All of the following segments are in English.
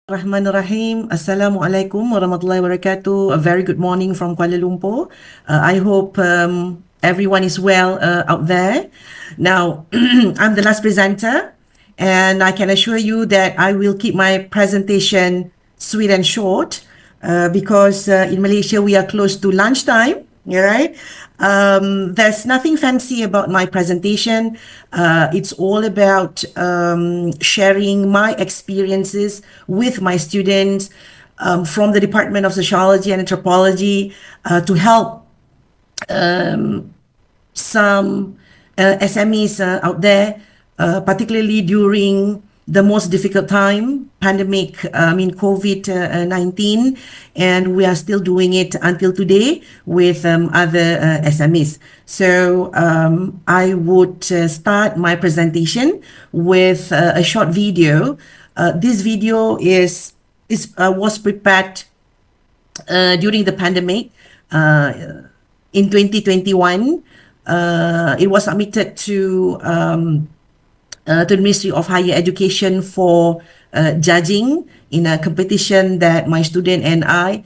Rahmanirrahim. Assalamualaikum warahmatullahi wabarakatuh. A very good morning from Kuala Lumpur. I hope everyone is well out there. Now, I'm the last presenter, and I can assure you that I will keep my presentation sweet and short because in Malaysia we are close to lunchtime. Yeah, right. There's nothing fancy about my presentation. It's all about sharing my experiences with my students from the Department of Sociology and Anthropology to help some SMEs out there, particularly during the most difficult time, pandemic, COVID-19, and we are still doing it until today with other SMEs. So I would start my presentation with a short video. This video was prepared during the pandemic in 2021. It was submitted to the Ministry of Higher Education for judging in a competition that my student and I,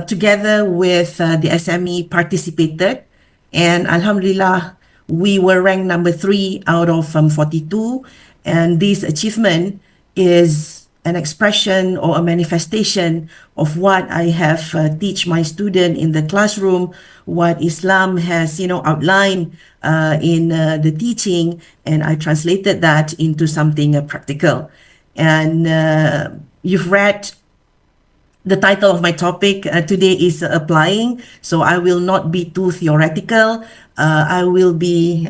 together with the SME, participated. And Alhamdulillah, we were ranked number 3 out of 42. And this achievement is an expression or a manifestation of what I have teach my student in the classroom, what Islam has, outlined in the teaching, and I translated that into something practical. And you've read the title of my topic today is applying, so I will not be too theoretical. I will be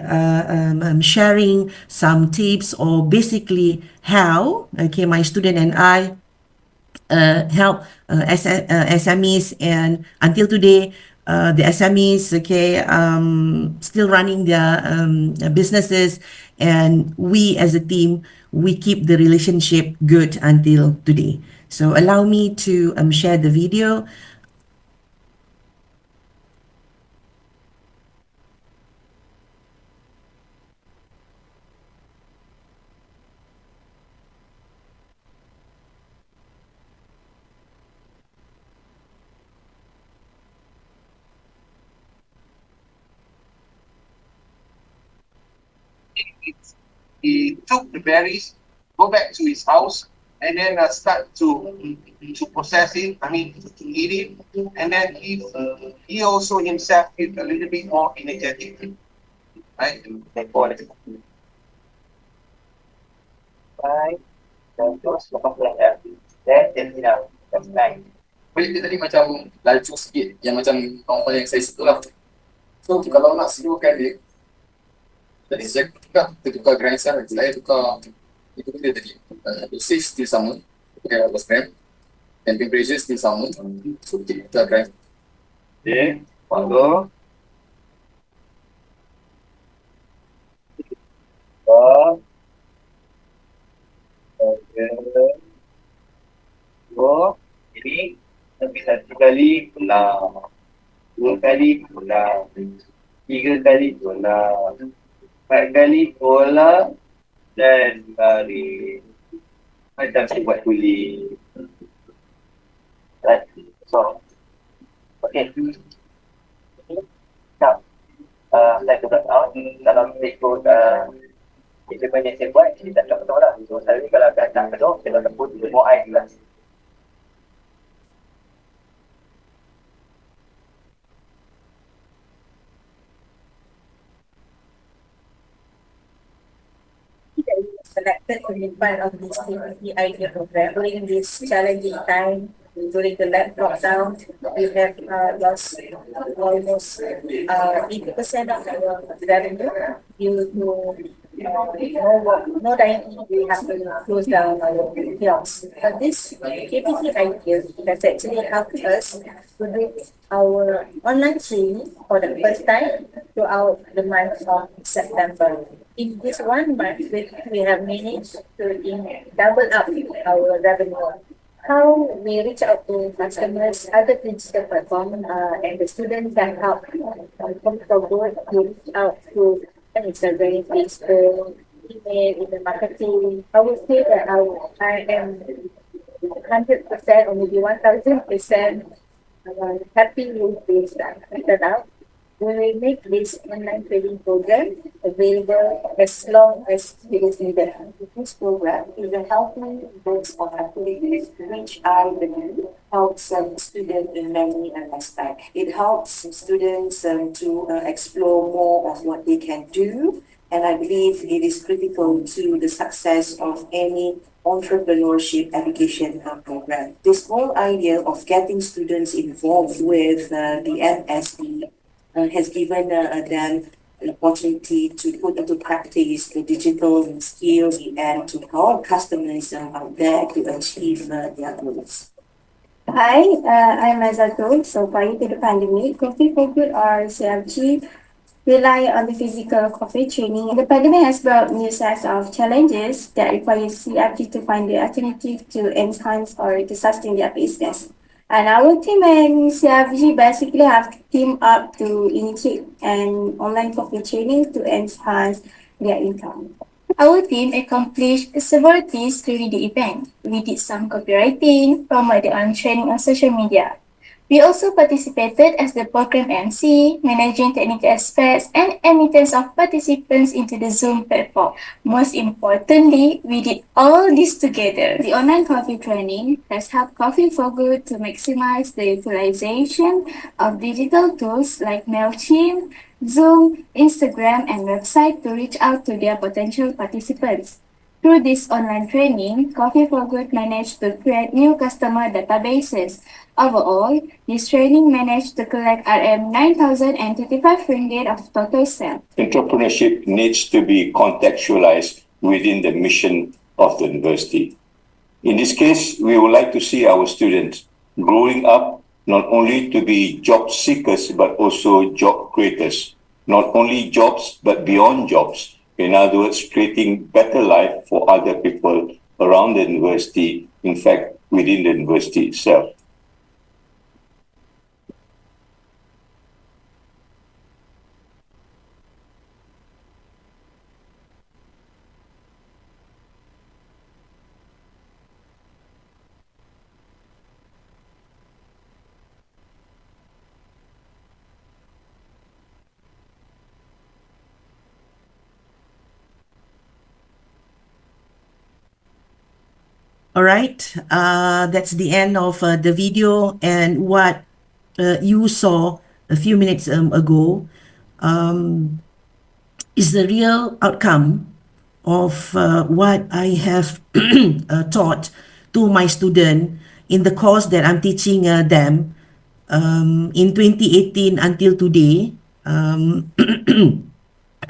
sharing some tips or basically how, my student and I help SMEs, and until today, the SMEs, still running their businesses, and we as a team, we keep the relationship good until today. So allow me to share the video. He took the berries, go back to his house, and then start to process it. I mean, to eat it, and then he also himself is a little bit more energetic, right? Right. Dan terus lepas belajar. Then that's nice. Boleh dia tadi macam laju sikit, yang macam kawan-kawan yang saya situ lah. So kalau nak slowkan dia, tadi saya tukar grind saya tukar itu benda tadi. Dosage still sama, pakai 12 gram, and temperature still sama. So kita tukar grind. Okay, follow. Ini lebih 1 kali ulang, 2 kali ulang, 3 kali ulang, 4 kali ulang, dan kali macam saya buat tulis. Right, so okay. Now, saya coba out kalau ikut equipment yang saya buat, ini tak betul lah. So saya ni kalau akan betul, saya akan put more air lah. Selected to be part of this IIIT program during this challenging time. During the lab lockdown, we have lost almost 80% of our revenue due to no dining. We have to close down our kiosks. But this KPC idea has actually helped us to do our online training for the first time throughout the month of September. In this 1 month, we have managed to double up our revenue. How we reach out to customers, other digital platform, and the students that help to reach out to Instagram, Facebook, email, in the marketing. I would say that I am 100% or maybe 1000% happy with this turnout. We will make this online training program available as long as it is needed. This program is a healthy mix of activities which I believe helps students in many aspects. It helps students to explore more of what they can do, and I believe it is critical to the success of any entrepreneurship education program. This whole idea of getting students involved with the MSE has given them an opportunity to put into practice the digital skills and to help customers out there to achieve their goals. Hi, I'm Azatul. So prior to the pandemic, Coffee for Good or CFG rely on the physical coffee training. The pandemic has brought new sets of challenges that require CFG to find the alternative to enhance or to sustain their business. And our team and CFG basically have teamed up to initiate an online coffee training to enhance their income. Our team accomplished several things during the event. We did some copywriting, promoted on training on social media. We also participated as the program MC, managing technical aspects and admittance of participants into the Zoom platform. Most importantly, we did all this together. The online coffee training has helped Coffee for Good to maximize the utilization of digital tools like MailChimp, Zoom, Instagram, and website to reach out to their potential participants. Through this online training, Coffee for Good managed to create new customer databases. Overall, this training managed to collect RM 9,035 ringgit of total sales. Entrepreneurship needs to be contextualized within the mission of the university. In this case, we would like to see our students growing up not only to be job seekers but also job creators. Not only jobs but beyond jobs. In other words, creating better life for other people around the university, in fact, within the university itself. All right, that's the end of the video, and what you saw a few minutes ago is the real outcome of what I have taught to my student in the course that I'm teaching them in 2018 until today,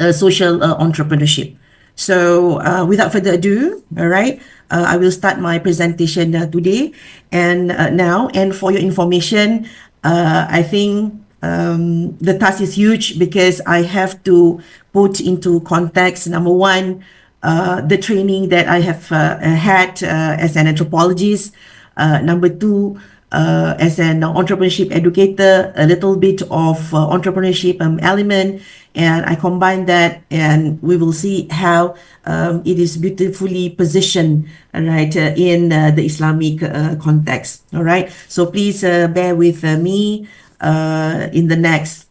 social entrepreneurship. So without further ado, all right, I will start my presentation today and now. And for your information, I think the task is huge because I have to put into context, number one, the training that I have had as an anthropologist. Number two, as an entrepreneurship educator, a little bit of entrepreneurship element, and I combine that, and we will see how it is beautifully positioned, right, in the Islamic context. All right, so please bear with me in the next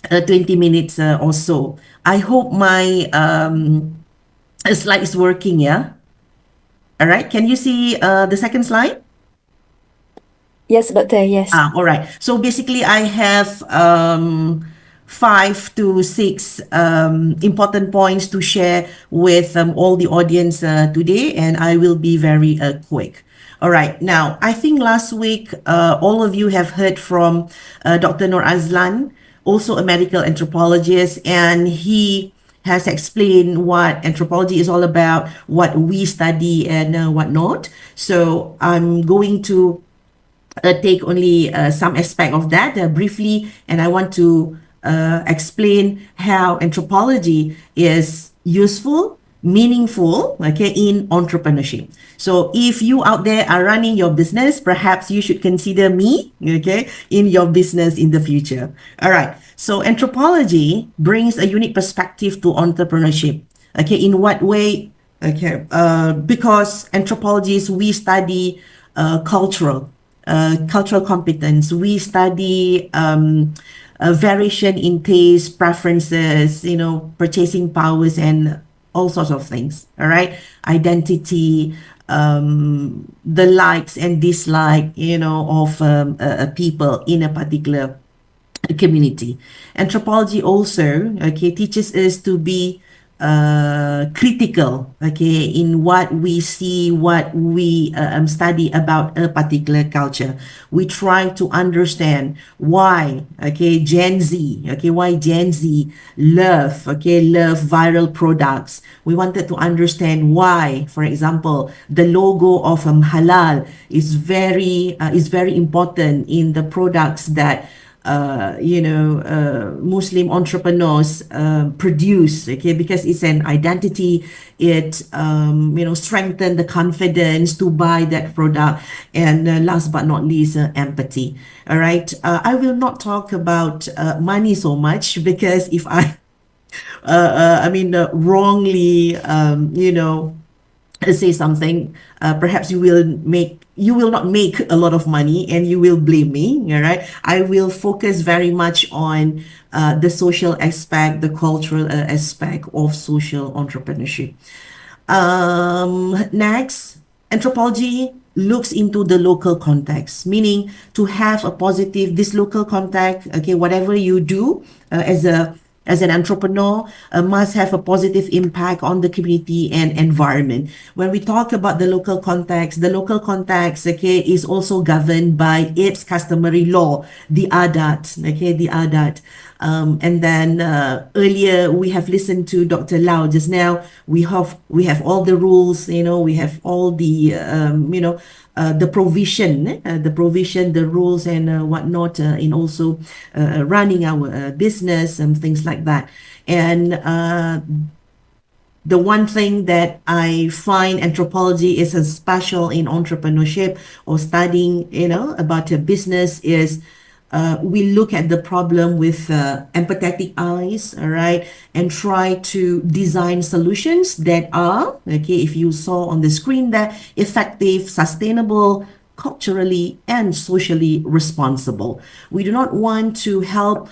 20 minutes or so. I hope my slide is working. Yeah. All right. Can you see the second slide? Yes, Doctor, yes. All right. So basically, I have 5 to 6 important points to share with all the audience today, and I will be very quick. All right. Now, I think last week, all of you have heard from Dr. Nurazzura, also a medical anthropologist, and he has explained what anthropology is all about, what we study and what not. So I'm going to take only some aspect of that briefly, and I want to explain how anthropology is useful, meaningful, okay, in entrepreneurship. So if you out there are running your business, perhaps you should consider me, okay, in your business in the future. All right. So anthropology brings a unique perspective to entrepreneurship. Okay, in what way? Okay, because anthropologists, we study cultural competence. We study a variation in taste, preferences, purchasing powers, and all sorts of things. All right, identity, the likes and dislike, of people in a particular community. Anthropology also, okay, teaches us to be critical, okay, in what we see, what we study about a particular culture. We try to understand why, okay, why Gen Z love viral products. We wanted to understand why, for example, the logo of halal is very important in the products that Muslim entrepreneurs produce, okay, because it's an identity. It, strengthen the confidence to buy that product. And last but not least, empathy. All right. I will not talk about money so much, because if I, wrongly, say something, perhaps you will not make a lot of money and you will blame me. All right, I will focus very much on the social aspect, the cultural aspect of social entrepreneurship. Next, anthropology looks into the local context, meaning to have a positive, this local context, okay, whatever you do as an entrepreneur must have a positive impact on the community and environment. When we talk about the local context, okay, is also governed by its customary law, the adat, okay, the adat. And then earlier we have listened to Dr. Lau just now. We have all the rules, we have all the the provision, the rules and whatnot in also running our business and things like that. And the one thing that I find anthropology is a special in entrepreneurship or studying, about a business is we look at the problem with empathetic eyes, all right, and try to design solutions that are, okay, if you saw on the screen, that effective, sustainable, culturally and socially responsible. We do not want to help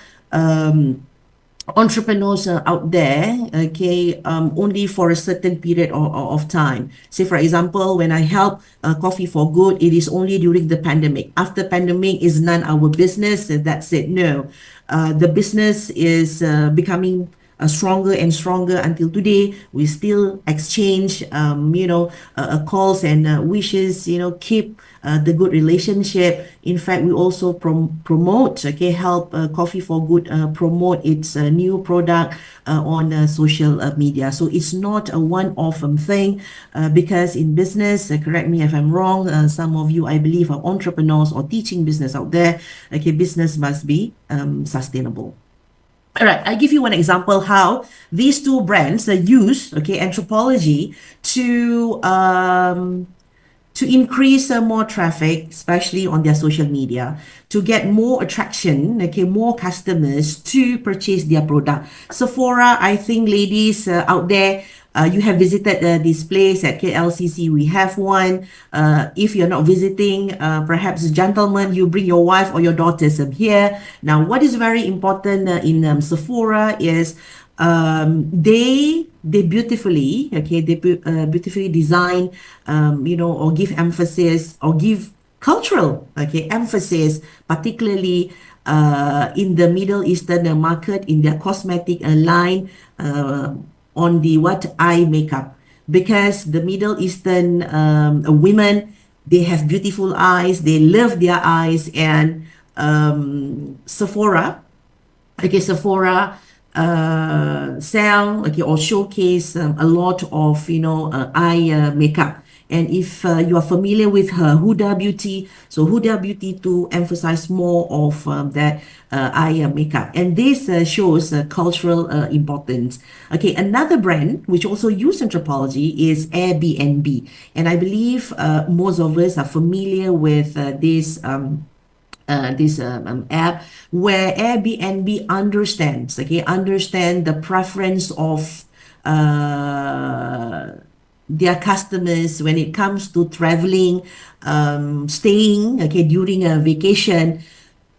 entrepreneurs out there, okay, only for a certain period of time. Say, for example, when I help Coffee for Good, it is only during the pandemic. After pandemic is none our business. That's it. No, the business is becoming stronger and stronger until today. We still exchange, calls and wishes, keep the good relationship. In fact, we also promote, okay, help Coffee for Good promote its new product on social media. So it's not a one-off thing, because in business, correct me if I'm wrong, some of you, I believe, are entrepreneurs or teaching business out there. Okay, business must be sustainable. All right, I give you one example how these two brands use, okay, anthropology to increase more traffic, especially on their social media, to get more attraction, okay, more customers to purchase their product. Sephora, I think ladies out there, you have visited this place at KLCC. We have one. If you're not visiting, perhaps gentlemen, you bring your wife or your daughters here. Now, what is very important in Sephora is they beautifully, okay, they beautifully design, or give emphasis or give cultural, okay, emphasis, particularly in the Middle Eastern market, in their cosmetic line, on the eye makeup, because the Middle Eastern women, they have beautiful eyes, they love their eyes, and Sephora sell, okay, or showcase a lot of eye makeup. And if you are familiar with her Huda Beauty, so Huda Beauty to emphasize more of that eye makeup, and this shows cultural importance. Okay, another brand which also use anthropology is Airbnb, and I believe most of us are familiar with this app, where Airbnb understand the preference of their customers when it comes to traveling, staying, okay, during a vacation.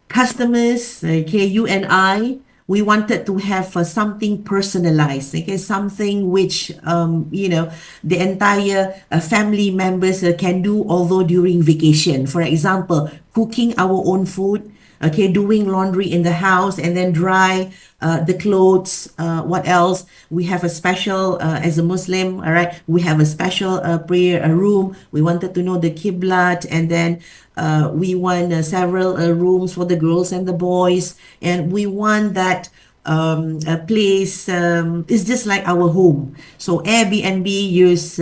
Customers, okay, you and I, we wanted to have something personalized, okay, something which, the entire family members can do, although during vacation. For example, cooking our own food, okay, doing laundry in the house and then dry the clothes. What else? We have a special, as a Muslim, all right, we have a special prayer room. We wanted to know the Qiblat, and then we want several rooms for the girls and the boys, and we want that a place is just like our home. So Airbnb use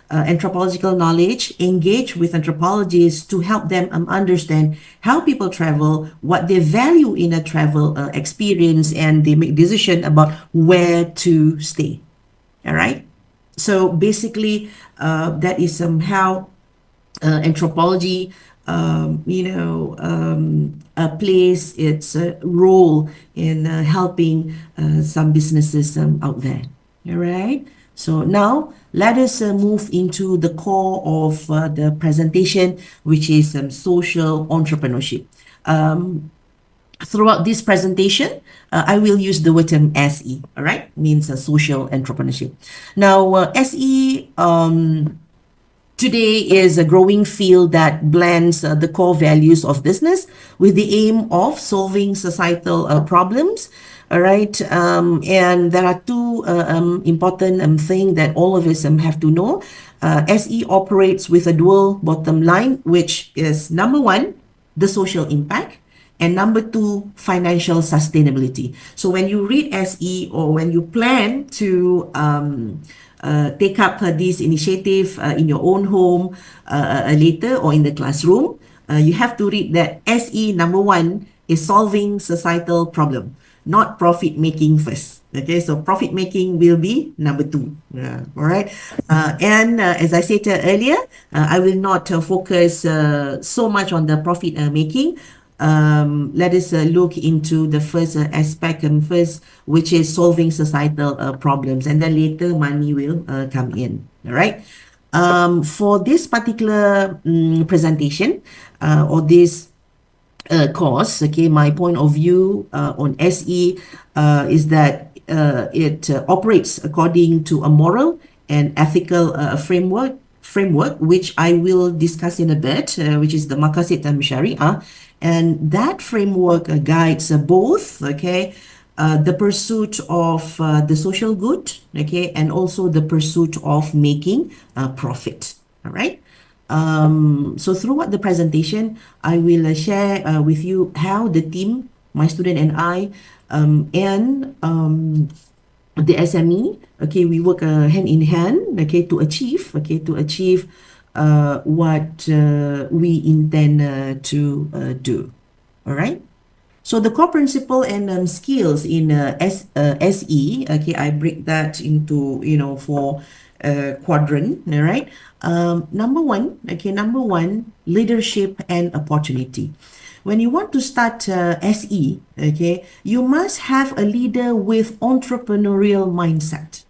anthropological knowledge, engage with anthropologists to help them understand how people travel, what they value in a travel experience, and they make decision about where to stay. All right. So basically, that is somehow anthropology, plays its role in helping some businesses out there. All right. So now let us move into the core of the presentation, which is social entrepreneurship. Throughout this presentation, I will use the word SE, all right? Means social entrepreneurship. Now, SE today is a growing field that blends the core values of business with the aim of solving societal problems. All right. And there are two important things that all of us have to know. SE operates with a dual bottom line, which is number one, the social impact, and number two, financial sustainability. So when you read SE, or when you plan to take up this initiative in your own home later, or in the classroom, you have to read that SE number one is solving societal problem, not profit making first. Okay, so profit making will be number two. All right. And as I said earlier, I will not focus so much on the profit making. Let us look into the first aspect first, which is solving societal problems, and then later money will come in. All right. For this particular presentation, or this course, okay, my point of view on SE is that it operates according to a moral and ethical framework, which I will discuss in a bit, which is the Maqasid Sharia, and that framework guides both, okay, the pursuit of the social good, okay, and also the pursuit of making profit. All right. So throughout the presentation, I will share with you how the team, my student and I, and the SME, okay, we work hand in hand, okay, to achieve what we intend to do. All right. So the core principle and skills in SE, okay, I break that into, four quadrant, all right? Number one, leadership and opportunity. When you want to start SE, okay, you must have a leader with entrepreneurial mindset,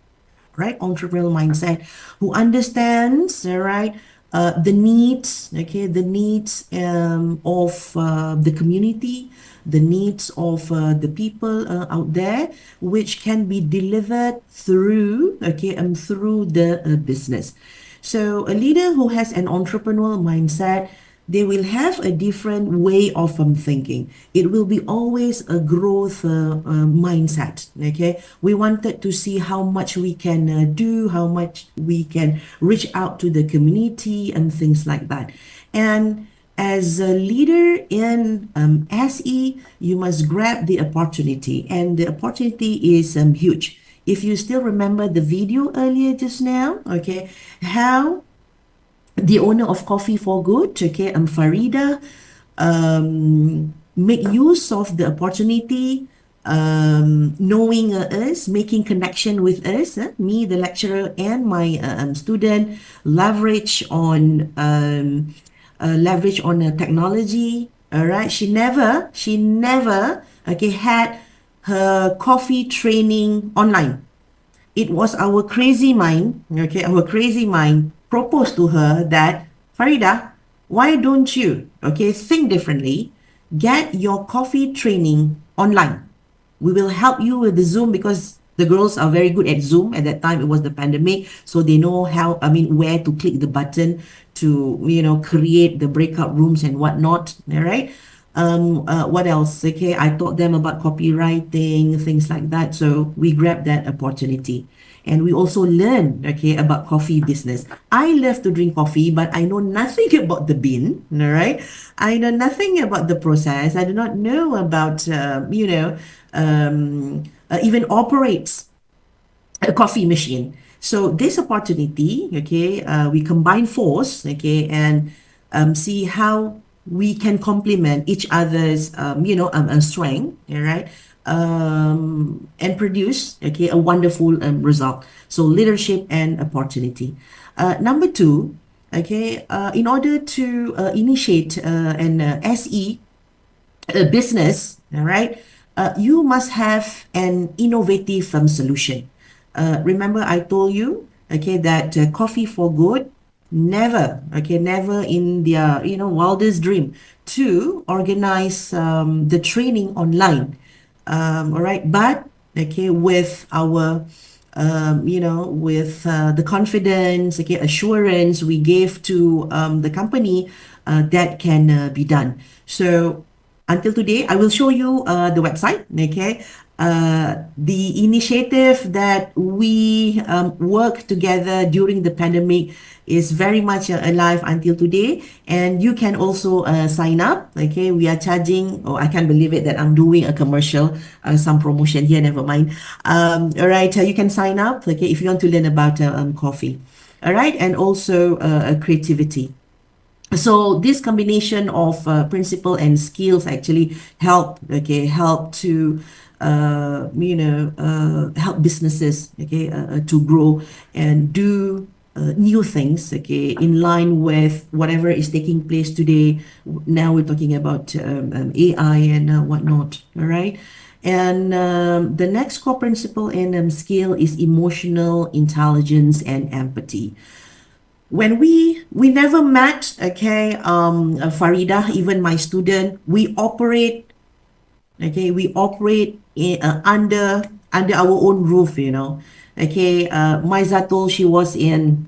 right? Entrepreneurial mindset, who understands, all right, the needs, okay, the needs of the community, the needs of the people out there, which can be delivered through, okay, through the business. So a leader who has an entrepreneurial mindset, they will have a different way of thinking. It will be always a growth mindset. Okay, we wanted to see how much we can do, how much we can reach out to the community and things like that. And as a leader in SE, you must grab the opportunity, and the opportunity is huge. If you still remember the video earlier just now, okay, how the owner of Coffee for Good, okay, Farida, make use of the opportunity, knowing us, making connection with us, me, the lecturer, and my student, leverage on technology. All right, she never, okay, had her coffee training online. it was our crazy mind, okay, our crazy mind proposed to her that, Farida, why don't you, okay, think differently, get your coffee training online. We will help you with the Zoom because the girls are very good at Zoom. At that time, it was the pandemic, so they know how, I mean, where to click the button to, create the breakout rooms and whatnot. All right. What else? Okay, I taught them about copywriting, things like that. So we grabbed that opportunity. And we also learned, okay, about coffee business. I love to drink coffee, but I know nothing about the bean, all right? I know nothing about the process. I do not know about, even operates a coffee machine. So this opportunity, okay, we combine force, okay, and see how we can complement each other's, strength, all right, and produce, okay, a wonderful result. So leadership and opportunity. Number two, okay, in order to initiate an SE business, all right, you must have an innovative solution. Remember, I told you, okay, that coffee for good, never, okay, never in their, wildest dream to organize the training online. All right, but okay, with our with the confidence, okay, assurance we gave to the company, that can be done. So until today, I will show you the website, okay? The initiative that we work together during the pandemic is very much alive until today, and you can also sign up, okay? We are charging, oh, I can't believe it that I'm doing a commercial, some promotion here, never mind. All right, you can sign up, okay, if you want to learn about coffee. All right, and also creativity. So this combination of principle and skills actually help to help businesses, okay, to grow and do new things, okay, in line with whatever is taking place today. Now we're talking about AI and whatnot. All right. And the next core principle in skill is emotional intelligence and empathy. When we never met, okay, Farida, even my student, we operate, okay, we operate under our own roof, okay. Maizatul, she was in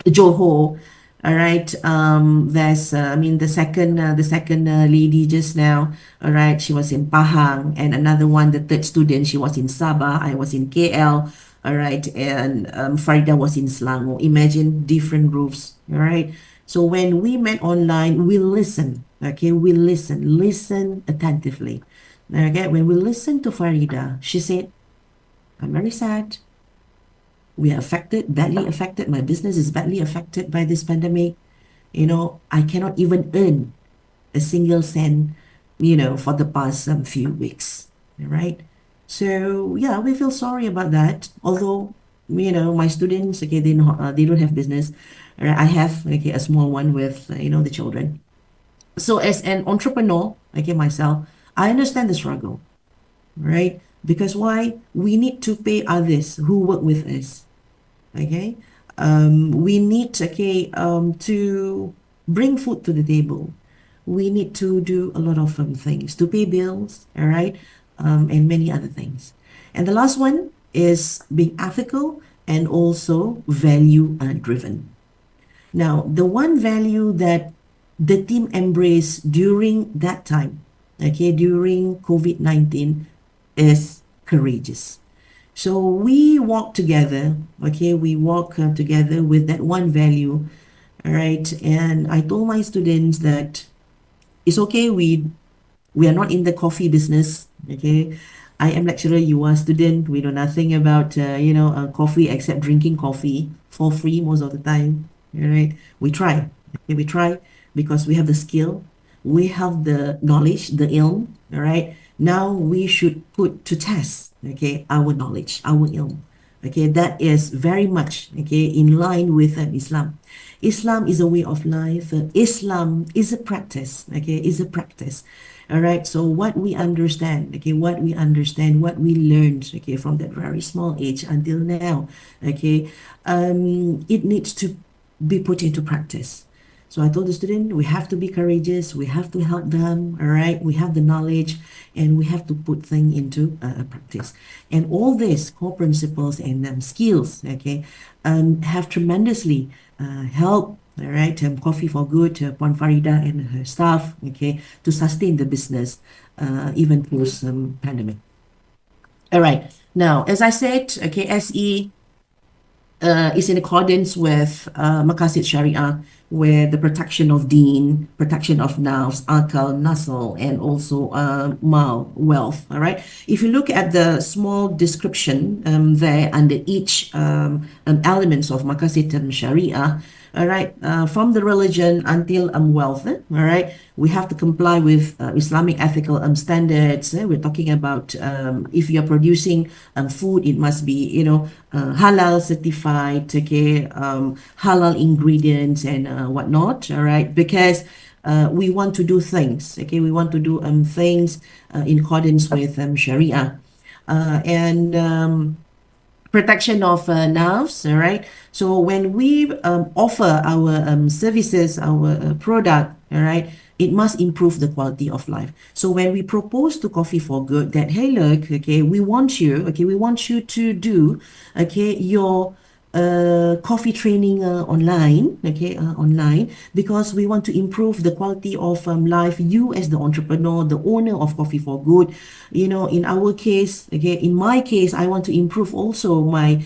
Johor. All right. There's, the second lady just now. All right. She was in Pahang, and another one, the third student, she was in Sabah. I was in KL. All right. And Farida was in Selangor. Imagine different roofs. All right. So when we met online, we listen. Okay. We listen attentively. Okay. When we listened to Farida, she said, I'm very sad. We are affected, badly affected. My business is badly affected by this pandemic. I cannot even earn a single cent, for the past few weeks. Right? So yeah, we feel sorry about that. Although, my students, okay, they don't have business. Right? I have, okay, a small one with, the children. So as an entrepreneur, okay, myself, I understand the struggle, right? Because why? We need to pay others who work with us. Okay, we need, okay, to bring food to the table. We need to do a lot of things to pay bills, all right, and many other things. And the last one is being ethical and also value driven. Now, the one value that the team embraced during that time, okay, during COVID-19, is courageous. So we walk together, okay, we walk together with that one value, all right? And I told my students that it's okay, we are not in the coffee business, okay? I am lecturer, you are student, we know nothing about, coffee except drinking coffee for free most of the time, all right? We try, okay, we try because we have the skill, we have the knowledge, the ilm, all right? Now we should put to test, okay, our knowledge, our ilm. Okay, that is very much, okay, in line with Islam. Islam is a way of life. Islam is a practice, okay, is a practice. All right. So what we understand, okay, what we understand, what we learned, okay, from that very small age until now, okay, it needs to be put into practice. So I told the student, we have to be courageous, we have to help them, all right? We have the knowledge and we have to put things into practice. And all these core principles and skills, okay, have tremendously helped, all right, Coffee for Good, Puan Farida and her staff, okay, to sustain the business even post pandemic. All right. Now, as I said, okay, SE is in accordance with Maqasid Sharia, where the protection of deen, protection of nafs, akal, nasl, and also mal, wealth. All right. If you look at the small description there under each elements of Maqasid Sharia, all right, from the religion until wealth, all right, we have to comply with Islamic ethical standards. We're talking about if you're producing food, it must be, halal certified, okay, halal ingredients and whatnot, all right, because we want to do things, okay, we want to do things in accordance with Sharia. And protection of nerves, all right? So when we offer our services, our product, all right, it must improve the quality of life. So when we propose to Coffee for Good that, hey, look, okay, we want you to do, okay, your coffee training online, okay, online, because we want to improve the quality of life. You as the entrepreneur, the owner of Coffee for Good, in our case, okay, in my case, I want to improve also my,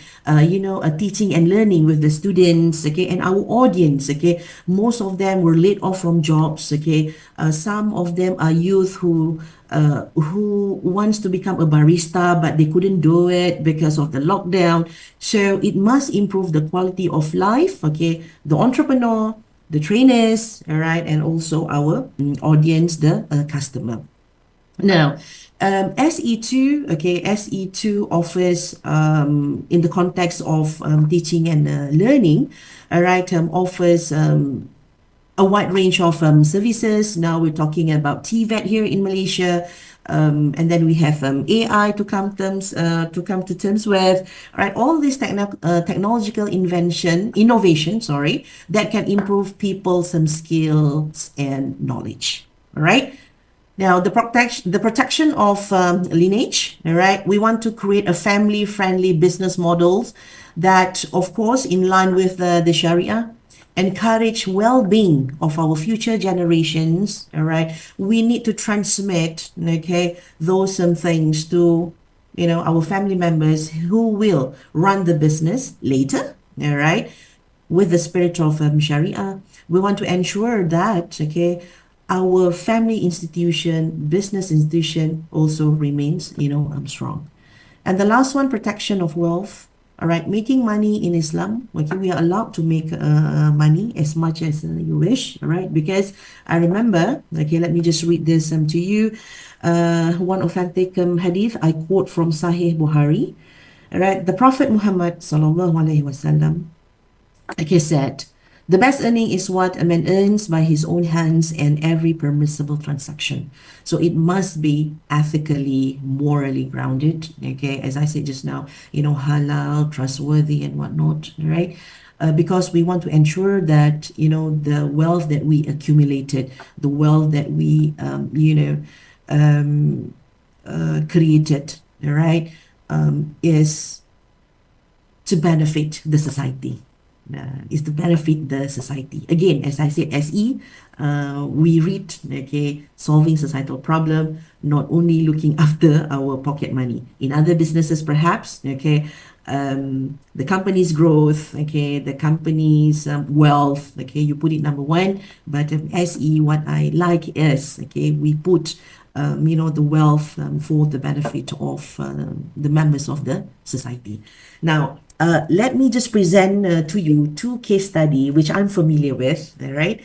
teaching and learning with the students, okay, and our audience, okay. Most of them were laid off from jobs, okay. Some of them are youth who wants to become a barista, but they couldn't do it because of the lockdown. So it must improve the quality of life, okay, the entrepreneur, the trainers, all right, and also our audience, the customer. Now, SE2, okay, SE2 offers, in the context of teaching and learning, all right, offers a wide range of services. Now we're talking about TVET here in Malaysia, and then we have AI to come to terms with. Right, all these technological innovation, sorry, that can improve people's skills and knowledge. All right. Now, the protection of lineage, all right? We want to create a family-friendly business models that, of course, in line with the Sharia, encourage well-being of our future generations, all right? We need to transmit, okay, those things to, our family members who will run the business later, all right? With the spirit of Sharia, we want to ensure that, okay, our family institution, business institution also remains, strong. And the last one, protection of wealth. All right, making money in Islam. Okay, we are allowed to make money as much as you wish. All right, because I remember. Okay, let me just read this to you. One authentic hadith I quote from Sahih Bukhari. All right, the Prophet Muhammad sallallahu alaihi wasallam, okay, said, the best earning is what a man earns by his own hands and every permissible transaction. So it must be ethically, morally grounded. Okay, as I said just now, halal, trustworthy, and whatnot, right? Because we want to ensure that, the wealth that we accumulated, the wealth that we, created, right, is to benefit the society. Is to benefit the society. Again, as I said, SE, we read, okay, solving societal problem, not only looking after our pocket money. In other businesses, perhaps, okay, the company's growth, okay, the company's wealth, okay, you put it number one. But SE, what I like is, okay, we put the wealth for the benefit of the members of the society. Now, let me just present to you two case study which I'm familiar with. All right.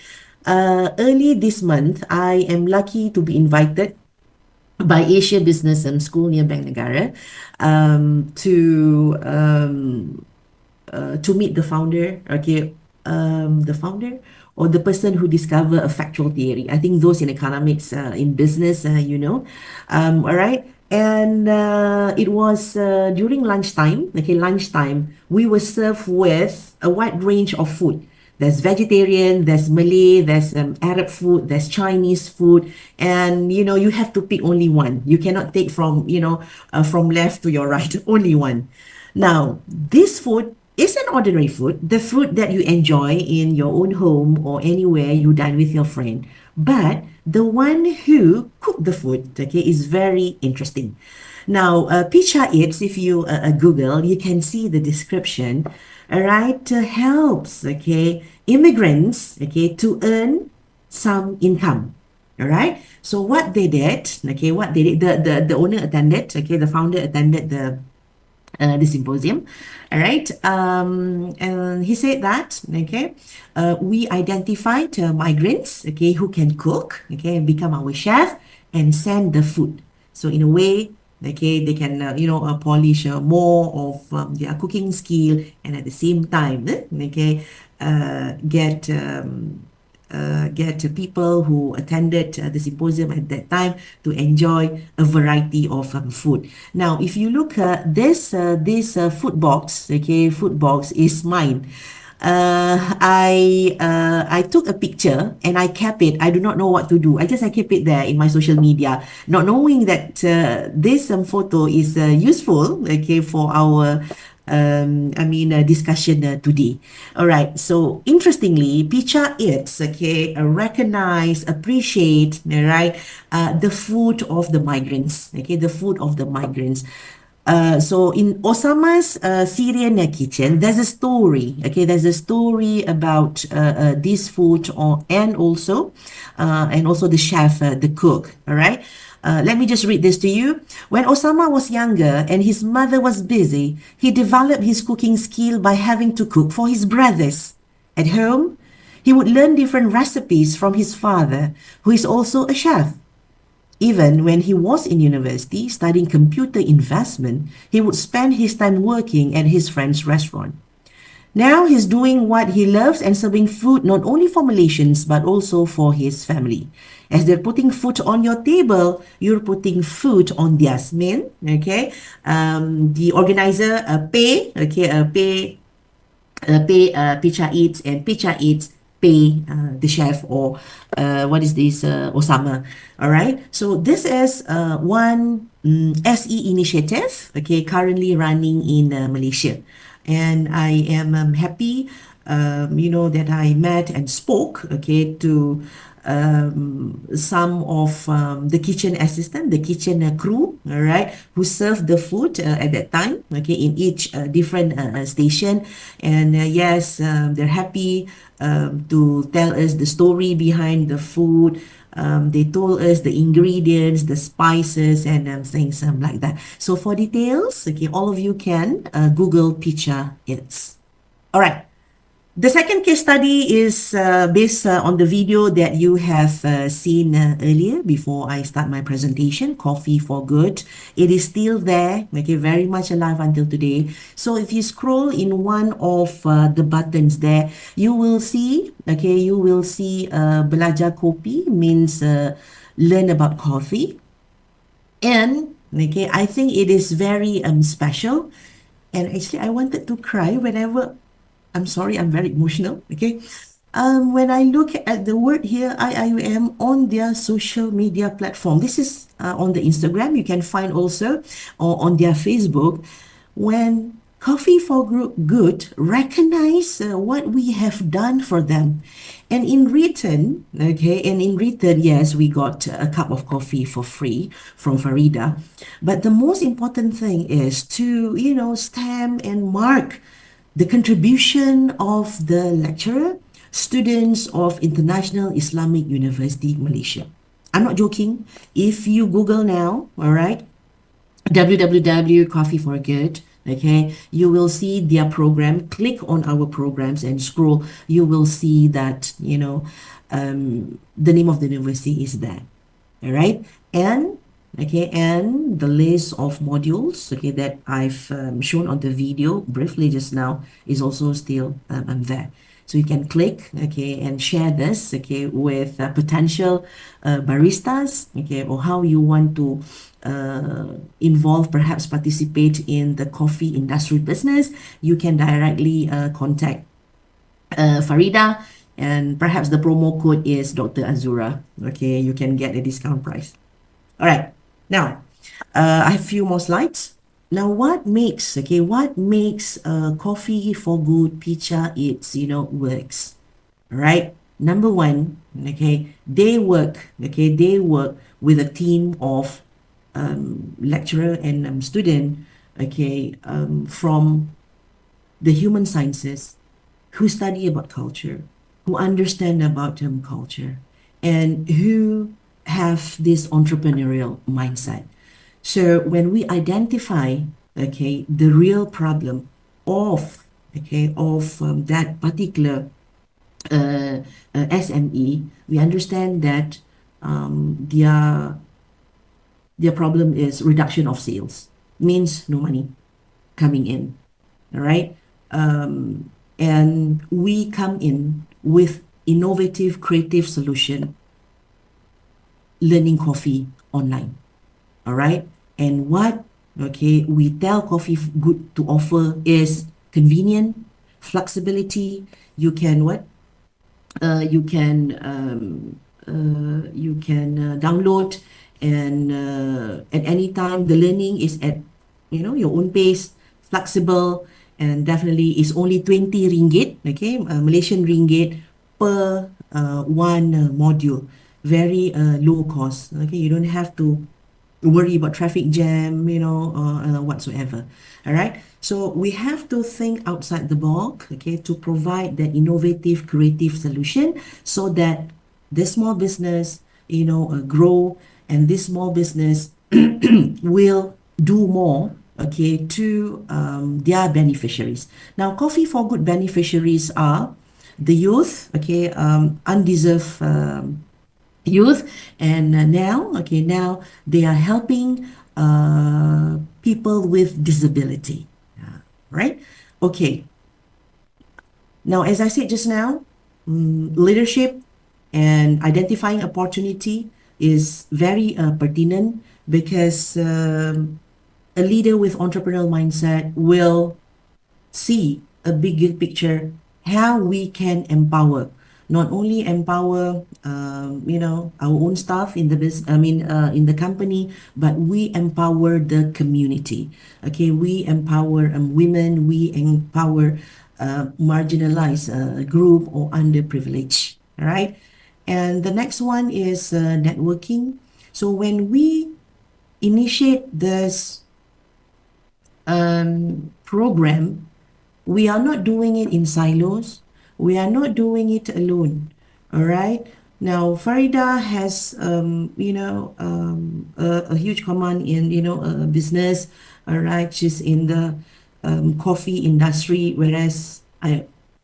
Early this month, I am lucky to be invited by Asia Business School near Bank Negara to meet the founder, okay, the founder or the person who discovered a factual theory. I think those in economics, in business, all right. And it was during lunchtime. Okay, lunchtime, we were served with a wide range of food. There's vegetarian, there's Malay, there's Arab food, there's Chinese food, and you have to pick only one. You cannot take from from left to your right, only one. Now, this food is an ordinary food, the food that you enjoy in your own home or anywhere you dine with your friend. But the one who cooked the food, okay, is very interesting. Now, Picha Eats, if you Google, you can see the description. All right, helps, okay, immigrants, okay, to earn some income. All right. So what they did, okay, the owner attended, okay, the founder attended the symposium. All right. And he said that, okay, we identified migrants, okay, who can cook, okay, and become our chef and send the food. So in a way, okay, they can, polish more of their cooking skill, and at the same time, okay, get people who attended the symposium at that time to enjoy a variety of food. Now, if you look at this food box, okay, food box is mine. I took a picture and I kept it. I do not know what to do. I kept it there in my social media, not knowing that this photo is useful, okay, for our discussion today. All right. So interestingly, Picha Eats, okay, recognize, appreciate, all right, the food of the migrants, okay, the food of the migrants. So in Osama's Syrian kitchen, there's a story. Okay, there's a story about this food, and also the chef, the cook. All right. Let me just read this to you. When Osama was younger and his mother was busy, he developed his cooking skill by having to cook for his brothers. At home, he would learn different recipes from his father, who is also a chef. Even when he was in university studying computer investment, he would spend his time working at his friend's restaurant. Now he's doing what he loves and serving food not only for Malaysians but also for his family. As they're putting food on your table, you're putting food on theirs. Okay? The organizer pay Picha Eats, and Picha Eats pay the chef, or what is this, Osama. All right. So this is one SE initiative, okay, currently running in Malaysia, and I am happy, that I met and spoke, okay, to some of the kitchen assistant, the kitchen crew, all right, who served the food at that time, okay, in each different station. And yes, they're happy to tell us the story behind the food. They told us the ingredients, the spices, and things like that. So for details, okay, all of you can Google Picha Eats. All right. The second case study is based on the video that you have seen earlier before I start my presentation, Coffee for Good. It is still there, okay, very much alive until today. So if you scroll in one of the buttons there, you will see, Belajar Kopi means learn about coffee. And, okay, I think it is very special. And actually, I wanted to cry whenever, I'm sorry, I'm very emotional, okay? When I look at the word here, IIUM, on their social media platform, this is on the Instagram, you can find also, or on their Facebook, when Coffee for Good recognize what we have done for them. And in return, yes, we got a cup of coffee for free from Farida. But the most important thing is to, stamp and mark the contribution of the lecturer, students of International Islamic University, Malaysia. I'm not joking. If you Google now, all right, www.coffee for good, okay, you will see their program. Click on our programs and scroll. You will see that, the name of the university is there. All right. And okay, and the list of modules, okay, that I've shown on the video briefly just now is also still there. So you can click, okay, and share this, okay, with potential baristas, okay, or how you want to involve, perhaps participate in the coffee industry business. You can directly contact Farida, and perhaps the promo code is Dr. Azura. Okay, you can get a discount price. All right, now I have a few more slides. Now, what makes coffee for good pizza Eats, works? All right. Number one, okay, they work with a team of lecturer and student, okay, from the human sciences, who study about culture, who understand about culture, and who have this entrepreneurial mindset. So when we identify, okay, the real problem of, that particular SME, we understand that their problem is reduction of sales, means no money coming in. All right. And we come in with innovative, creative solution, learning coffee online. All right. And what, okay, we tell Coffee Good to offer is convenient, flexibility. You can what? You can download, and at any time the learning is at your own pace, flexible, and definitely is only 20 ringgit, okay, Malaysian ringgit per one module. Very low cost. Okay, you don't have to worry about traffic jam, whatsoever. All right. So we have to think outside the box, okay, to provide that innovative, creative solution so that the small business, grow, and this small business will do more, okay, to their beneficiaries. Now, Coffee for Good beneficiaries are the youth, okay, undeserved youth, and now they are helping people with disability, right? Okay, now as I said just now, leadership and identifying opportunity is very pertinent, because a leader with entrepreneurial mindset will see a bigger picture, how we can empower, not only empower our own staff in the in the company, but we empower the community. Okay, we empower women, we empower marginalized group or underprivileged. All right. And the next one is networking. So when we initiate this program, we are not doing it in silos. We are not doing it alone. All right. Now, Farida has, a huge command in, business. All right. She's in the coffee industry, whereas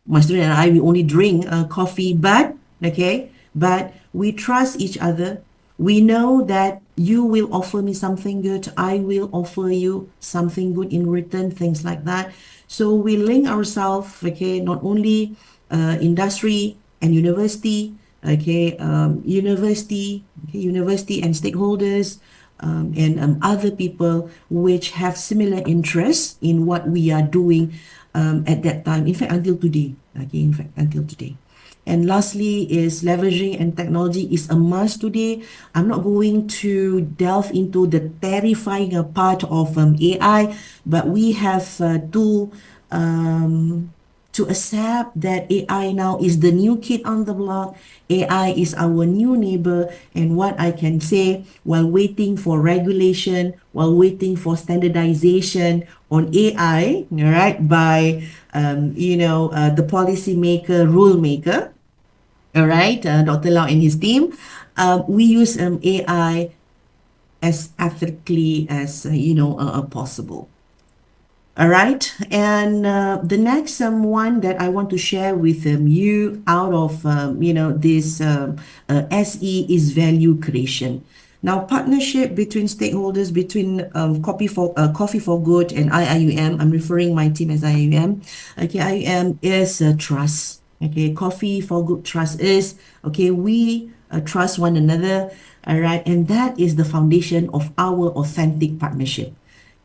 my student and I, we only drink coffee, but, okay, but we trust each other. We know that you will offer me something good, I will offer you something good in return, things like that. So we link ourselves, okay, not only industry and university, okay, university and stakeholders, and other people which have similar interests in what we are doing at that time. In fact, until today, okay, until today. And lastly is leveraging, and technology is a must today. I'm not going to delve into the terrifying part of AI, but we have to accept that AI now is the new kid on the block. AI is our new neighbor. And what I can say, while waiting for regulation, while waiting for standardization on AI, all right, by the policymaker, rule maker, all right, Dr. Lau and his team, we use AI as ethically as possible. All right, and the next one that I want to share with you out of this SE is value creation. Now, partnership between stakeholders, between Coffee for Good and IIUM. I'm referring my team as IIUM. Okay, IIUM is trust. Okay, Coffee for Good trust is okay. We trust one another. All right, and that is the foundation of our authentic partnership.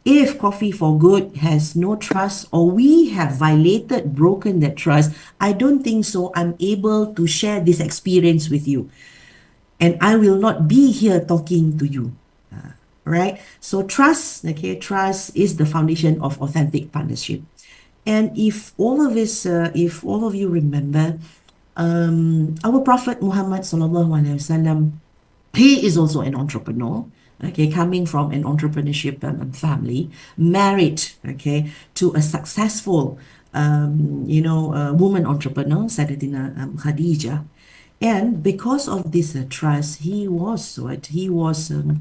If Coffee for Good has no trust or we have violated, broken that trust, I don't think so. I'm able to share this experience with you. And I will not be here talking to you. Right? So trust, okay, trust is the foundation of authentic partnership. And if all of you remember, our Prophet Muhammad sallallahu alaihi wasallam, he is also an entrepreneur, okay, coming from an entrepreneurship family, married, okay, to a successful, woman entrepreneur, Sayyidatina Khadijah. And because of this trust, he was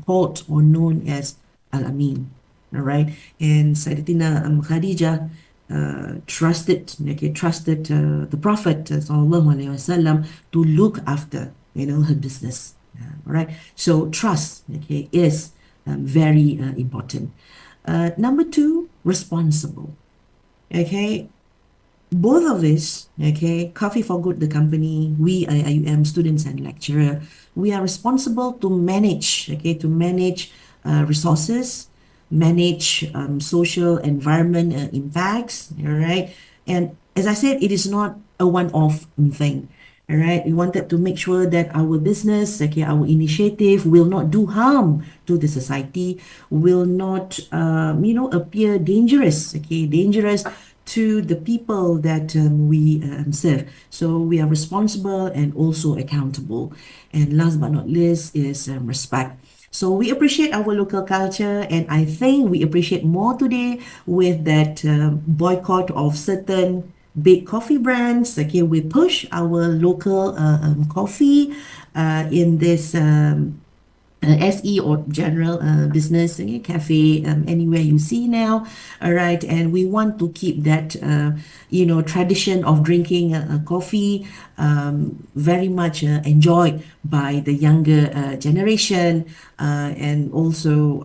called or known as Al-Amin. All right. And Sayyidatina Khadijah trusted the Prophet sallallahu alaihi wasallam to look after, her business. All right. So trust, okay, is very important. Number two, responsible. Okay, both of this, okay, Coffee for Good, the company, we IIUM students and lecturer, we are responsible to manage, okay, resources, manage social environment impacts, all right. And as I said, it is not a one-off thing. All right, we wanted to make sure that our business, okay, our initiative will not do harm to the society, will not, appear dangerous, okay, dangerous to the people that we serve. So we are responsible and also accountable. And last but not least is respect. So we appreciate our local culture, and I think we appreciate more today with that boycott of certain big coffee brands. Okay, we push our local coffee in this SE or general business, cafe, anywhere you see now. All right. And we want to keep that, tradition of drinking coffee very much enjoyed by the younger generation, and also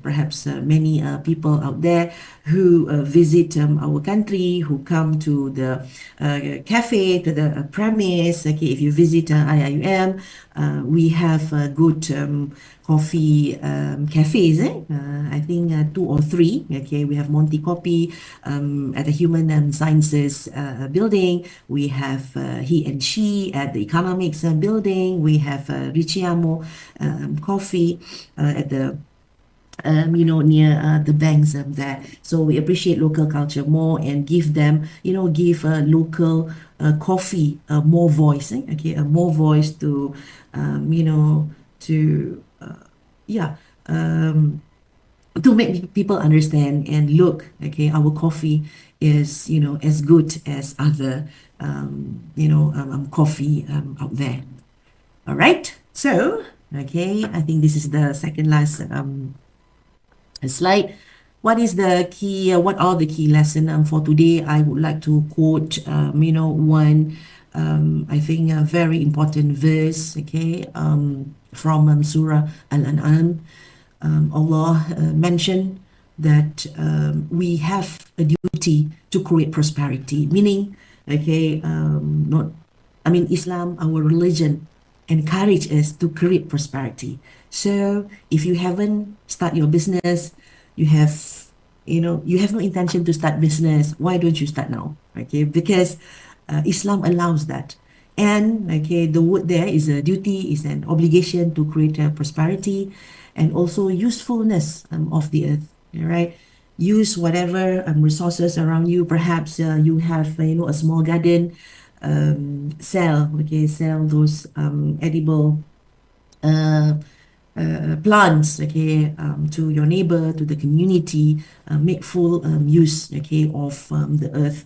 perhaps many people out there who visit our country, who come to the cafe, to the premise. Okay, if you visit IIUM, we have good coffee cafes. I think two or three. Okay, we have Monty Coffee at the Human Sciences building. We have He and She at the Economics building. We have Ricciamo Coffee at the near the banks there. So we appreciate local culture more and give them, give local coffee more voice. Okay, more voice to, to, yeah. To make people understand and look, okay, our coffee is, as good as other, coffee out there. All right. So, okay, I think this is the second last slide. What are the key lesson for today? I would like to quote, one, I think a very important verse, okay, from Surah Al-An'am. Allah mentioned that we have a duty to create prosperity, meaning, okay, Islam, our religion, encourage us to create prosperity. So if you haven't start your business, you have no intention to start business, why don't you start now? Okay, because Islam allows that. And okay, the word there is a duty, is an obligation to create prosperity and also usefulness of the earth. All right, use whatever resources around you. Perhaps you have a small garden, sell those edible plants, okay, to your neighbor, to the community, make full use, okay, of the earth,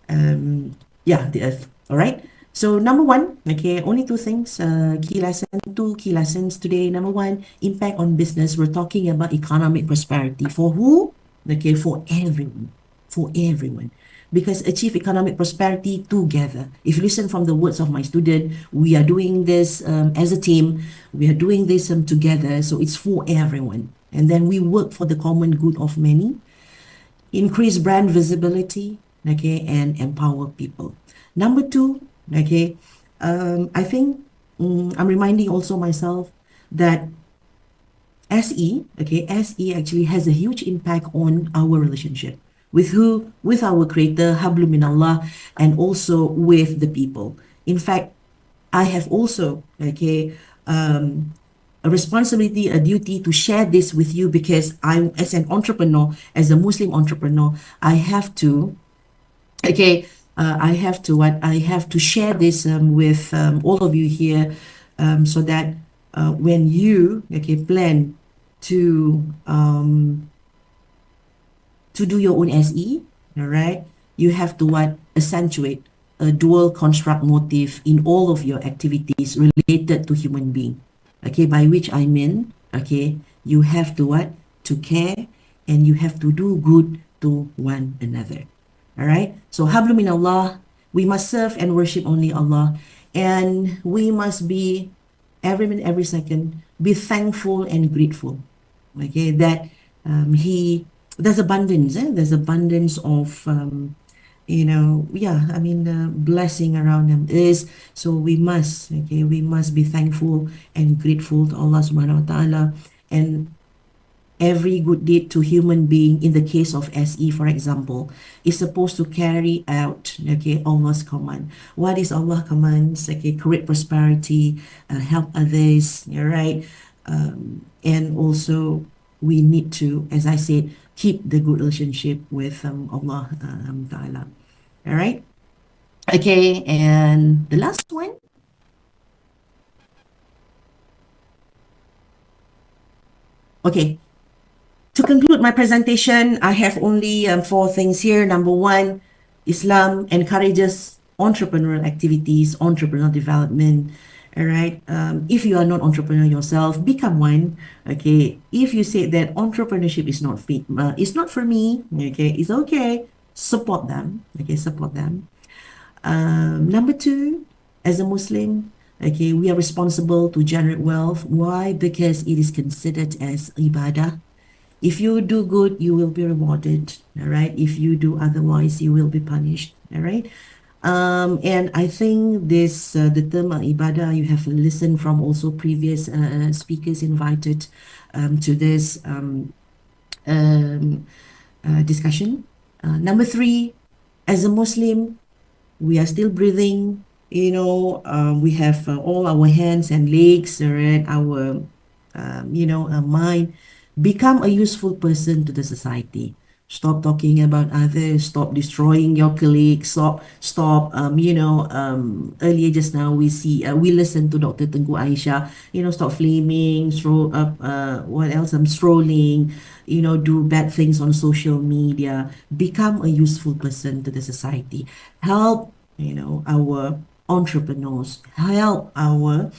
the earth. All right. So number one, okay, only two things, two key lessons today. Number one, impact on business. We're talking about economic prosperity for who? Okay, for everyone, because achieve economic prosperity together. If you listen from the words of my student, we are doing this as a team, we are doing this together, so it's for everyone. And then we work for the common good of many, increase brand visibility, okay, and empower people. Number two, okay, I think I'm reminding also myself that SE, okay, SE actually has a huge impact on our relationship with who? With our creator, Hablum Minallah, and also with the people. In fact, I have also, okay, a responsibility, a duty to share this with you because I, as an entrepreneur, as a Muslim entrepreneur, I have to, okay, I have to what? I have to share this with all of you here, so that when you, okay, plan to do your own SE, all right, you have to what? Accentuate a dual construct motive in all of your activities related to human being. Okay, by which I mean, okay, you have to what? To care, and you have to do good to one another. All right. So hablu min Allah, we must serve and worship only Allah, and we must be every minute, every second, be thankful and grateful. Okay, that there's abundance. There's abundance of I mean, the blessing around them is, so we must, okay, we must be thankful and grateful to Allah subhanahu wa ta'ala, and every good deed to human being, in the case of SE, for example, is supposed to carry out, okay, Allah's command. What is Allah commands? Okay, create prosperity, help others, all right? And also we need to, as I said, keep the good relationship with Allah Ta'ala. All right? Okay, and the last one. Okay, to conclude my presentation, I have only four things here. Number one, Islam encourages entrepreneurial activities, entrepreneurial development. All right. If you are not entrepreneur yourself, become one. Okay. If you say that entrepreneurship is not fit, it's not for me. Okay, it's okay. Support them. Okay, support them. Number two, as a Muslim, okay, we are responsible to generate wealth. Why? Because it is considered as ibadah. If you do good, you will be rewarded. All right. If you do otherwise, you will be punished. All right. And I think this, the term ibadah, you have listened from also previous speakers invited to this discussion. Number three, as a Muslim, we are still breathing. We have all our hands and legs, right? Our, our mind. Become a useful person to the society. Stop talking about others. Stop destroying your colleagues. Stop. Earlier just now we listened to Dr. Tengku Aisha. Stop flaming. Throw up. What else? Strolling. Do bad things on social media. Become a useful person to the society. Help. Our entrepreneurs. Help our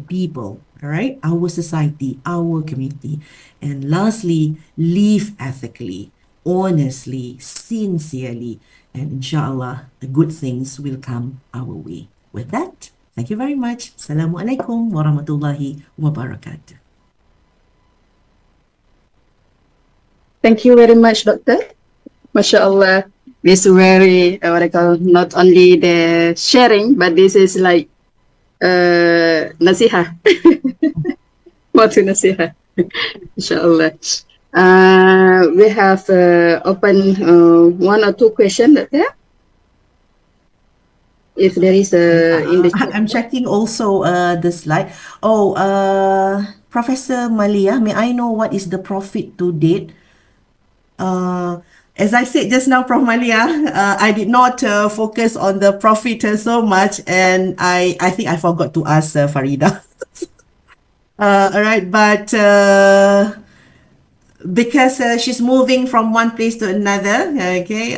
people, all right, our society, our community. And lastly, live ethically, honestly, sincerely, and inshallah, the good things will come our way. With that, thank you very much. Assalamualaikum warahmatullahi wabarakatuh. Thank you very much, Doctor. MashaAllah. This is very, what I call, not only the sharing, but this is like nasiha. What to nasiha? Inshallah. We have open one or two questions there. If there is in the I'm checking also the slide. Professor Malia, may I know what is the profit to date? As I said just now, Prof. Malia, I did not focus on the profit so much, and I think I forgot to ask Farida. All right, but because she's moving from one place to another, okay,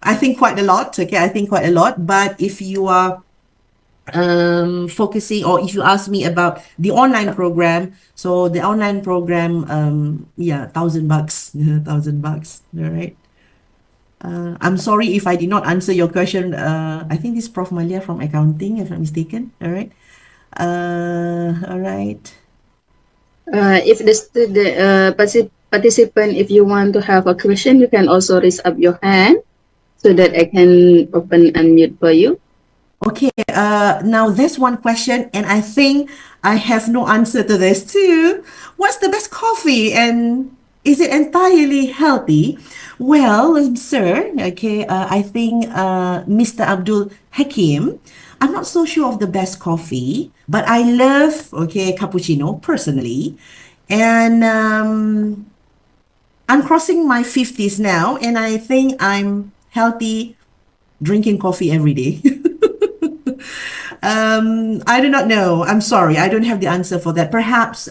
I think quite a lot, okay, I think quite a lot, but if you are focusing, or if you ask me about the online program, so the online program, yeah, $1,000, $1,000. All right. I'm sorry if I did not answer your question. I think this is Prof. Malia from accounting, if I'm not mistaken. All right. All right. If the student, participant, if you want to have a question, you can also raise up your hand so that I can open unmute for you. Okay, now there's one question, and I think I have no answer to this too. What's the best coffee, and is it entirely healthy? Well, sir, okay, I think Mr. Abdul Hakim, I'm not so sure of the best coffee, but I love, okay, cappuccino personally. And I'm crossing my 50s now, and I think I'm healthy drinking coffee every day. I do not know. I'm sorry. I don't have the answer for that. Perhaps,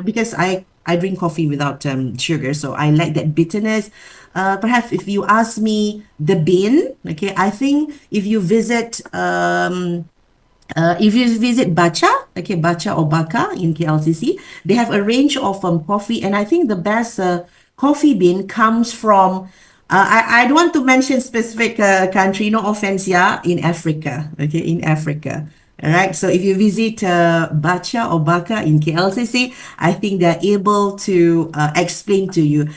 because I drink coffee without sugar, so I like that bitterness. Perhaps if you ask me the bean, okay, I think if you visit Bacha, okay, Bacha or Baka in KLCC, they have a range of coffee, and I think the best coffee bean comes from. I don't want to mention specific country, no offense, yeah, in Africa, okay, in Africa. All right, so if you visit Bacha or Baka in KLCC, I think they're able to explain to you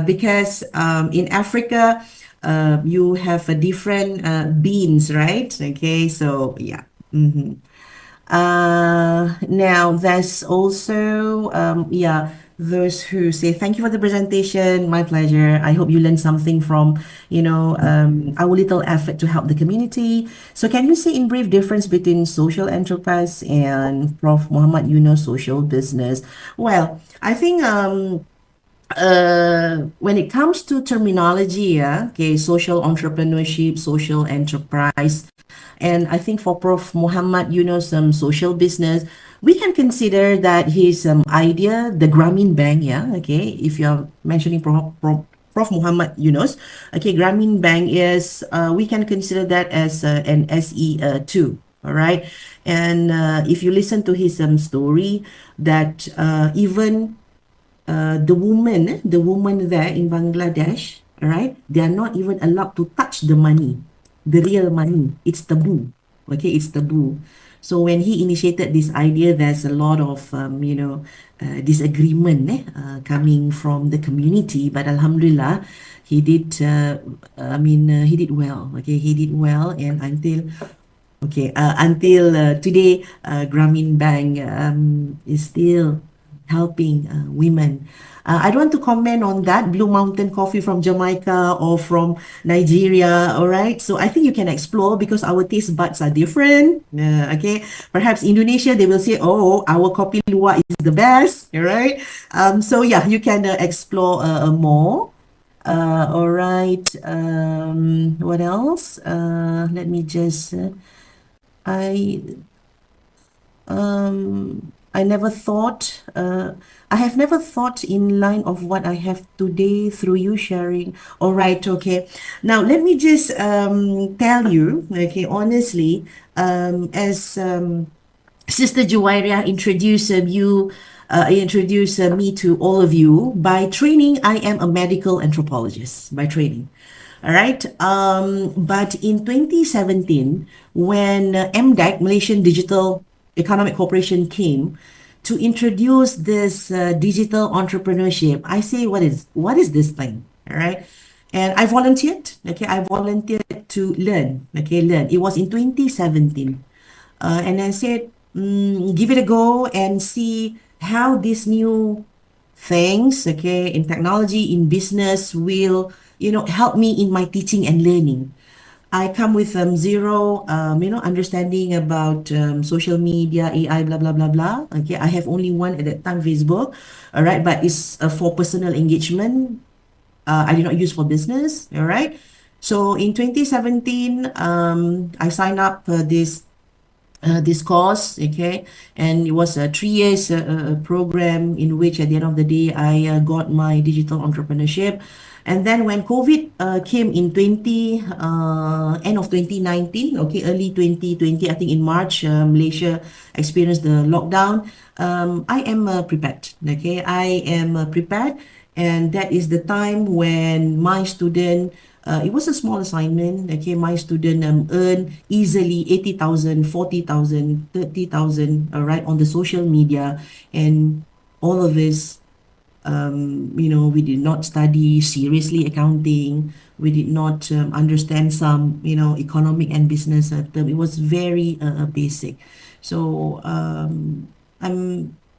because in Africa, you have a different beans, right? Okay, so yeah. Now there's also those who say thank you for the presentation. My pleasure. I hope you learned something from our little effort to help the community. So can you say in brief difference between social enterprise and Prof. Mohamad social business? Well, I think when it comes to terminology, okay, social entrepreneurship, social enterprise, and I think for Prof. Mohamad, some social business, we can consider that his idea, the Grameen Bank, okay, if you're mentioning Prof. Mohamad Yunus, okay, Grameen Bank is, we can consider that as an SE2, all right? And if you listen to his story, that even the woman there in Bangladesh, all right, they are not even allowed to touch the money, the real money. It's taboo. Okay, it's taboo. So when he initiated this idea, there's a lot of disagreement coming from the community. But Alhamdulillah, he did. He did well. Okay, he did well, and until today, Grameen Bank is still helping women. I don't want to comment on that Blue Mountain coffee from Jamaica or from Nigeria. All right, so I think you can explore because our taste buds are different. Okay, perhaps Indonesia they will say, "Oh, our kopi luwak is the best." All right, so yeah, you can explore more. All right. What else? Let me just. I I never thought, I have never thought in line of what I have today through you sharing. All right, okay. Now, let me just tell you, okay, honestly, as Sister Juwairia introduced me to all of you. By training, I am a medical anthropologist by training. All right. But in 2017, when MDEC, Malaysian Digital Economic Corporation, came to introduce this digital entrepreneurship, I say, what is this thing? All right. And I volunteered. Okay, I volunteered to learn. Okay, learn. It was in 2017, and I said, give it a go and see how these new things, okay, in technology, in business, will help me in my teaching and learning. I come with zero understanding about social media, AI, blah blah blah blah. Okay, I have only one at that time, Facebook. All right, but it's for personal engagement. I did not use for business. All right. So in 2017, I signed up for this course, okay, and it was a 3 years program in which at the end of the day I got my digital entrepreneurship, And then when COVID came in end of 2019, okay, early 2020, I think in March, Malaysia experienced the lockdown. I am prepared, okay? I am prepared, and that is the time when my student, it was a small assignment, okay? My student earned easily 80,000, 40,000, 30,000, right, on the social media, and all of this, we did not study seriously accounting. We did not understand some, economic and business term. It was very basic. So I'm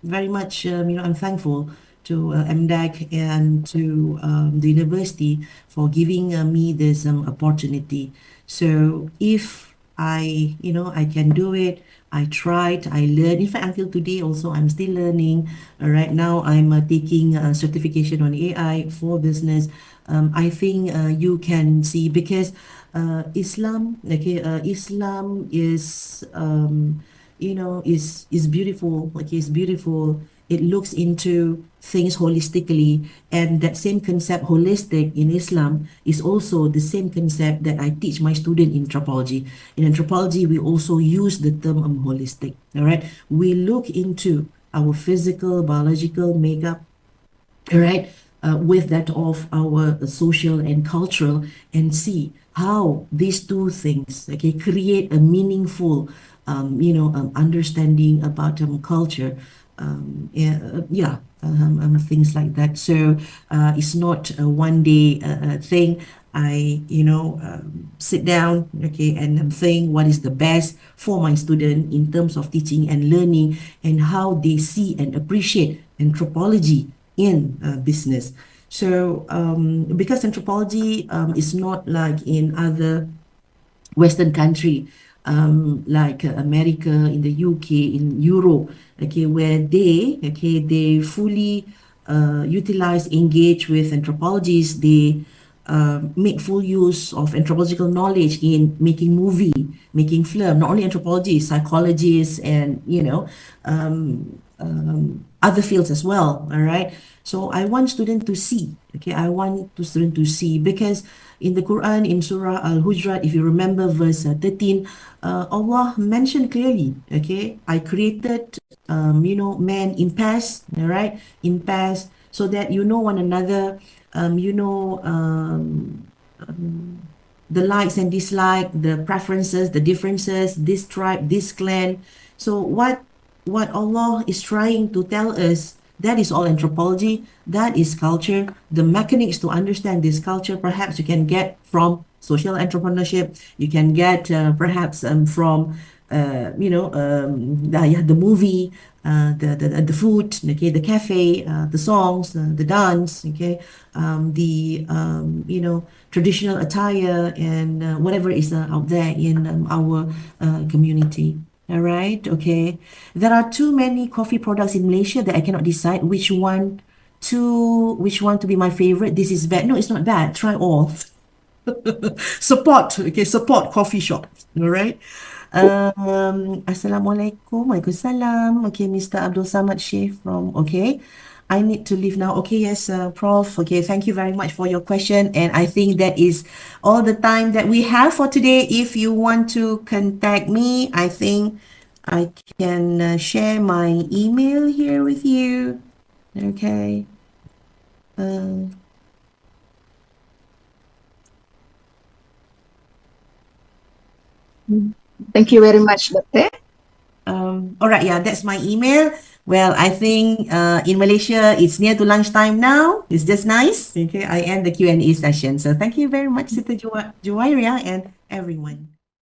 very much, I'm thankful to MDAC and to the university for giving me this opportunity. So if I can do it. I tried, I learned. In fact, until today also, I'm still learning. Right now, I'm taking a certification on AI for business. I think you can see because Islam, okay, Islam is, is beautiful. Okay, it's beautiful. It looks into things holistically, and that same concept, holistic, in Islam is also the same concept that I teach my student in anthropology. In anthropology, we also use the term holistic. All right, we look into our physical, biological makeup, all right, with that of our social and cultural, and see how these two things, okay, create a meaningful understanding about culture, things like that. So it's not a one day thing. I sit down, okay, and I'm saying what is the best for my student in terms of teaching and learning, and how they see and appreciate anthropology in business. So because anthropology is not like in other Western country, like America, in the UK, in Europe, okay, where they fully utilize, engage with anthropologists. They make full use of anthropological knowledge in making movie, making film. Not only anthropologists, psychologists, and other fields as well. All right. So I want student to see. Okay, I want the student to see, because in the Quran, in Surah Al-Hujurat, if you remember verse 13, Allah mentioned clearly, okay, I created, man in pairs, all right, in pairs, so that you know one another, the likes and dislike, the preferences, the differences, this tribe, this clan. So what Allah is trying to tell us, that is all anthropology, that is culture. The mechanics to understand this culture, perhaps you can get from social entrepreneurship, you can get perhaps from the movie, the food, okay, the cafe, the songs, the dance, okay, the traditional attire, and whatever is out there in our community. All right, okay. There are too many coffee products in Malaysia that I cannot decide which one to be my favorite. This is bad. No, it's not bad. Try all. Support coffee shop. All right. Assalamualaikum. Waalaikumsalam. Okay, Mr. Abdul Samad Sheikh from, okay. I need to leave now. Okay, yes, Prof. Okay, thank you very much for your question. And I think that is all the time that we have for today. If you want to contact me, I think I can share my email here with you. Okay. Thank you very much, Dr. All right, yeah, that's my email. Well, I think in Malaysia, it's near to lunchtime now. It's just nice. Okay, I end the Q&A session. So thank you very much, Sita Juwairia and everyone.